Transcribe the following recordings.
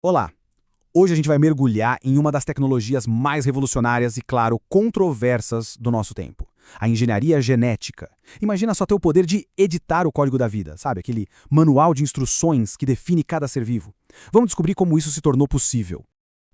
Olá! Hoje a gente vai mergulhar em uma das tecnologias mais revolucionárias e, claro, controversas do nosso tempo. A engenharia genética. Imagina só ter o poder de editar o código da vida, sabe? Aquele manual de instruções que define cada ser vivo. Vamos descobrir como isso se tornou possível.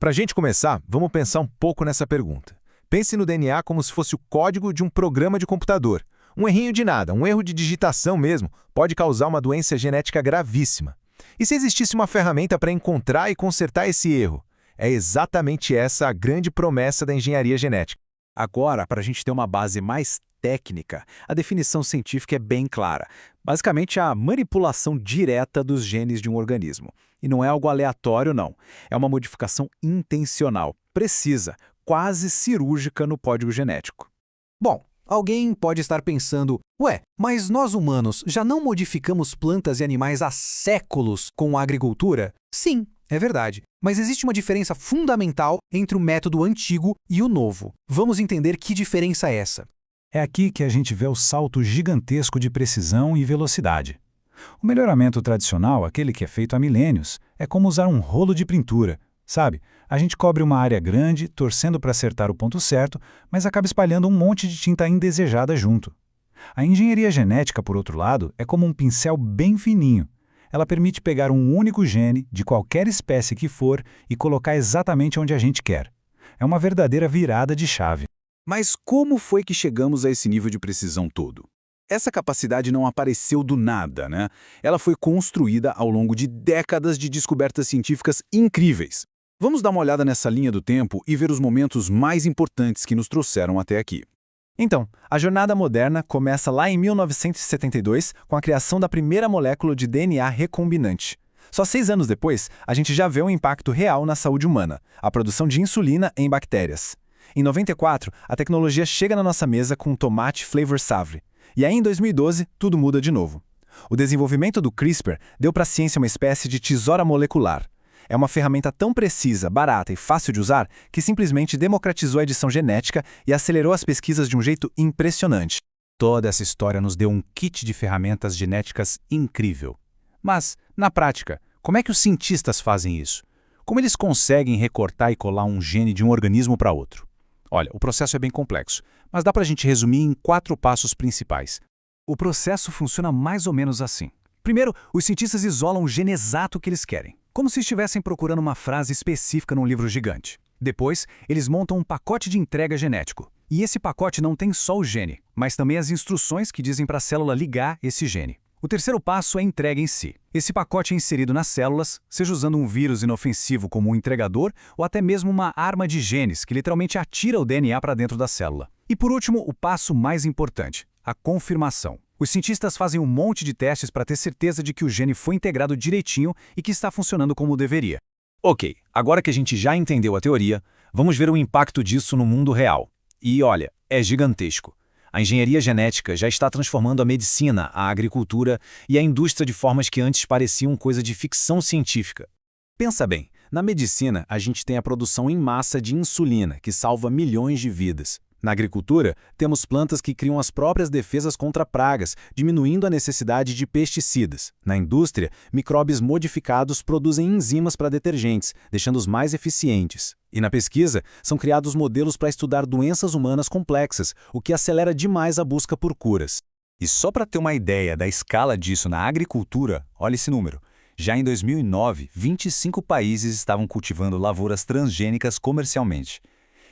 Para a gente começar, vamos pensar um pouco nessa pergunta. Pense no DNA como se fosse o código de um programa de computador. Um errinho de nada, um erro de digitação mesmo, pode causar uma doença genética gravíssima. E se existisse uma ferramenta para encontrar e consertar esse erro? É exatamente essa a grande promessa da engenharia genética. Agora, para a gente ter uma base mais técnica, a definição científica é bem clara. Basicamente, a manipulação direta dos genes de um organismo. E não é algo aleatório, não. É uma modificação intencional, precisa, quase cirúrgica no código genético. Bom, alguém pode estar pensando, ué, mas nós humanos já não modificamos plantas e animais há séculos com a agricultura? Sim, é verdade. Mas existe uma diferença fundamental entre o método antigo e o novo. Vamos entender que diferença é essa. É aqui que a gente vê o salto gigantesco de precisão e velocidade. O melhoramento tradicional, aquele que é feito há milênios, é como usar um rolo de pintura, sabe? A gente cobre uma área grande, torcendo para acertar o ponto certo, mas acaba espalhando um monte de tinta indesejada junto. A engenharia genética, por outro lado, é como um pincel bem fininho. Ela permite pegar um único gene, de qualquer espécie que for, e colocar exatamente onde a gente quer. É uma verdadeira virada de chave. Mas como foi que chegamos a esse nível de precisão todo? Essa capacidade não apareceu do nada, né? Ela foi construída ao longo de décadas de descobertas científicas incríveis. Vamos dar uma olhada nessa linha do tempo e ver os momentos mais importantes que nos trouxeram até aqui. Então, a jornada moderna começa lá em 1972 com a criação da primeira molécula de DNA recombinante. Só 6 anos depois, a gente já vê um impacto real na saúde humana, a produção de insulina em bactérias. Em 94, a tecnologia chega na nossa mesa com o tomate flavor savory. E aí, em 2012, tudo muda de novo. O desenvolvimento do CRISPR deu para a ciência uma espécie de tesoura molecular. É uma ferramenta tão precisa, barata e fácil de usar que simplesmente democratizou a edição genética e acelerou as pesquisas de um jeito impressionante. Toda essa história nos deu um kit de ferramentas genéticas incrível. Mas, na prática, como é que os cientistas fazem isso? Como eles conseguem recortar e colar um gene de um organismo para outro? Olha, o processo é bem complexo, mas dá para a gente resumir em 4 passos principais. O processo funciona mais ou menos assim. Primeiro, os cientistas isolam o gene exato que eles querem, como se estivessem procurando uma frase específica num livro gigante. Depois, eles montam um pacote de entrega genético. E esse pacote não tem só o gene, mas também as instruções que dizem para a célula ligar esse gene. O terceiro passo é a entrega em si. Esse pacote é inserido nas células, seja usando um vírus inofensivo como um entregador ou até mesmo uma arma de genes que literalmente atira o DNA para dentro da célula. E por último, o passo mais importante, a confirmação. Os cientistas fazem um monte de testes para ter certeza de que o gene foi integrado direitinho e que está funcionando como deveria. Ok, agora que a gente já entendeu a teoria, vamos ver o impacto disso no mundo real. E olha, é gigantesco. A engenharia genética já está transformando a medicina, a agricultura e a indústria de formas que antes pareciam coisa de ficção científica. Pensa bem, na medicina a gente tem a produção em massa de insulina, que salva milhões de vidas. Na agricultura, temos plantas que criam as próprias defesas contra pragas, diminuindo a necessidade de pesticidas. Na indústria, micróbios modificados produzem enzimas para detergentes, deixando-os mais eficientes. E na pesquisa, são criados modelos para estudar doenças humanas complexas, o que acelera demais a busca por curas. E só para ter uma ideia da escala disso na agricultura, olha esse número. Já em 2009, 25 países estavam cultivando lavouras transgênicas comercialmente.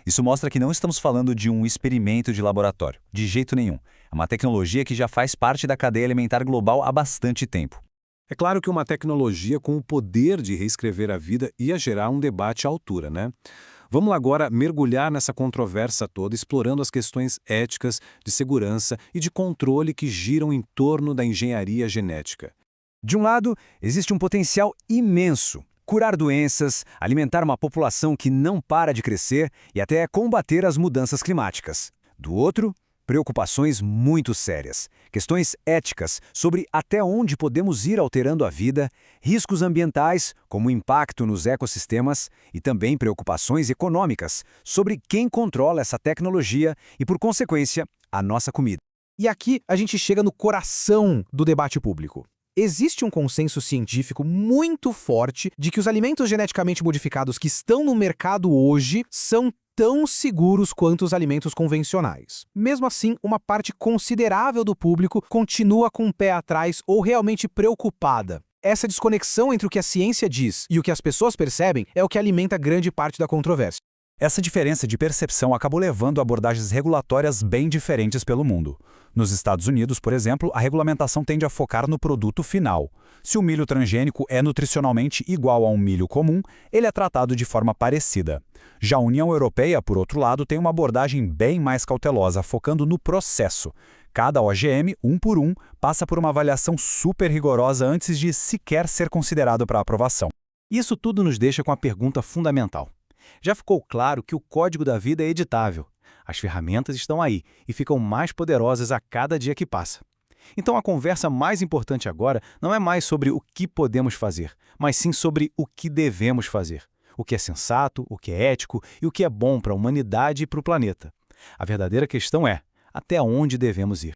Isso mostra que não estamos falando de um experimento de laboratório, de jeito nenhum. É uma tecnologia que já faz parte da cadeia alimentar global há bastante tempo. É claro que uma tecnologia com o poder de reescrever a vida ia gerar um debate à altura, né? Vamos agora mergulhar nessa controvérsia toda, explorando as questões éticas, de segurança e de controle que giram em torno da engenharia genética. De um lado, existe um potencial imenso. Curar doenças, alimentar uma população que não para de crescer e até combater as mudanças climáticas. Do outro, preocupações muito sérias, questões éticas sobre até onde podemos ir alterando a vida, riscos ambientais, como o impacto nos ecossistemas, e também preocupações econômicas sobre quem controla essa tecnologia e, por consequência, a nossa comida. E aqui a gente chega no coração do debate público. Existe um consenso científico muito forte de que os alimentos geneticamente modificados que estão no mercado hoje são tão seguros quanto os alimentos convencionais. Mesmo assim, uma parte considerável do público continua com o pé atrás ou realmente preocupada. Essa desconexão entre o que a ciência diz e o que as pessoas percebem é o que alimenta grande parte da controvérsia. Essa diferença de percepção acabou levando a abordagens regulatórias bem diferentes pelo mundo. Nos Estados Unidos, por exemplo, a regulamentação tende a focar no produto final. Se o milho transgênico é nutricionalmente igual a um milho comum, ele é tratado de forma parecida. Já a União Europeia, por outro lado, tem uma abordagem bem mais cautelosa, focando no processo. Cada OGM, um por um, passa por uma avaliação super rigorosa antes de sequer ser considerado para aprovação. Isso tudo nos deixa com a pergunta fundamental. Já ficou claro que o código da vida é editável. As ferramentas estão aí e ficam mais poderosas a cada dia que passa. Então a conversa mais importante agora não é mais sobre o que podemos fazer, mas sim sobre o que devemos fazer. O que é sensato, o que é ético e o que é bom para a humanidade e para o planeta. A verdadeira questão é: até onde devemos ir?